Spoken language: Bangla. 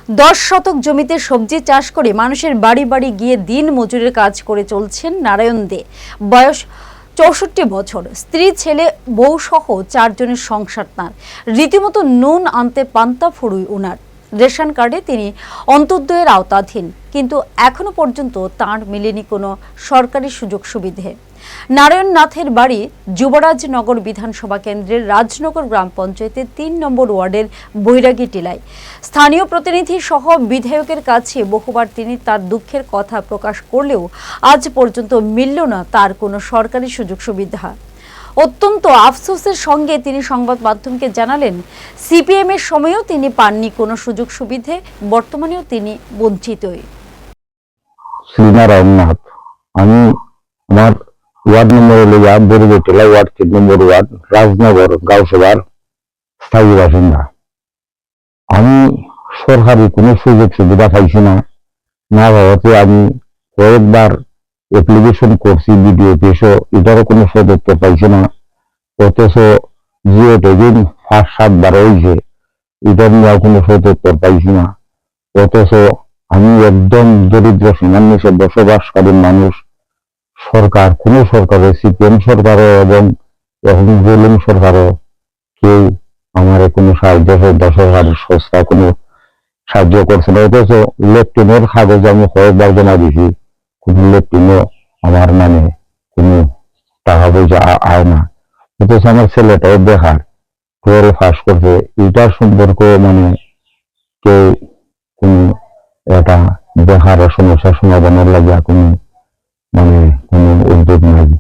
10 শতক জমিতে সবজি চাষ করে মানুষের বাড়ি বাড়ি গিয়ে দিন মজুরের কাজ করে চলছেন নারায়ণ দে। বয়স 64 বছর, স্ত্রী ছেলে বউ সহ 4 জনের সংসার তাঁর। রীতিমতো নুন আনতে পান্তা ফুরুই উনার। রেশন কার্ডে তিনি অন্তর্দয়ের আওতাধীন, কিন্তু এখনো পর্যন্ত তাঁর মেলেনি কোনো সরকারি সুযোগ সুবিধে। নারায়ণ নাথের বাড়ি যুবরাজনগর বিধানসভা কেন্দ্রের রাজনগর গ্রাম পঞ্চায়েতের 3 নম্বর ওয়ার্ডের বৈরাগী টিলায়। স্থানীয় প্রতিনিধি সহ বিধায়কের কাছে বহুবার তিনি তার দুঃখের কথা প্রকাশ করলেও আজ পর্যন্ত মিলল না তার কোনো সরকারি সুযোগ সুবিধা। অত্যন্ত আফসোসের সঙ্গে তিনি সংবাদ মাধ্যমকে জানালেন, সিপিএম এর সময়ও তিনি পাননি কোনো সুযোগ সুবিধে, বর্তমানেও তিনি বঞ্চিতই। শ্রীনারায়ণ নাথ, আমি আমার ওয়ার্ড নম্বর হলো বৈরাগী টিলা, ওয়ার্ড 3 নম্বর ওয়ার্ড, রাজনগর গাঁওসভার স্থায়ী বাসিন্দা। আমি সরকারি কোনো সুযোগ সুবিধা পাইছি না। না ভাবতে আমি কয়েকবার অ্যাপ্লিকেশন করছি বিডিও অফিসে, এটারও কোনো সদুত্তর পাইছি না। অথচ জিও টেবিল 5-7 বার হয়েছে, এটার নিয়ে কোনো সদুত্তর পাইছি না। অথচ আমি একদম দরিদ্র সীমার নিচে বসবাসকারী মানুষ। সরকার, কোনো সরকারও, সিপিএম সরকারও এবং এখন জেলিম সরকারও কেউ আমার কোনো সাহায্য, সরকারের সংস্থা কোনো সাহায্য করছে না। অথচ লেফটিনের কাগজ আমি কয়েকবার জমা দিছি, কোনো লেফটিনও আমার নামে কোনো টাকা পয়সা আয় না। অথচ আমার ছেলেটাও বেকার, 12 পাস করছে, এটার সম্পর্ক কেউ কোনো এটা বেকারের সমস্যার সমাধানের লাগে কোনো কোনো উদ্যোগ নাই।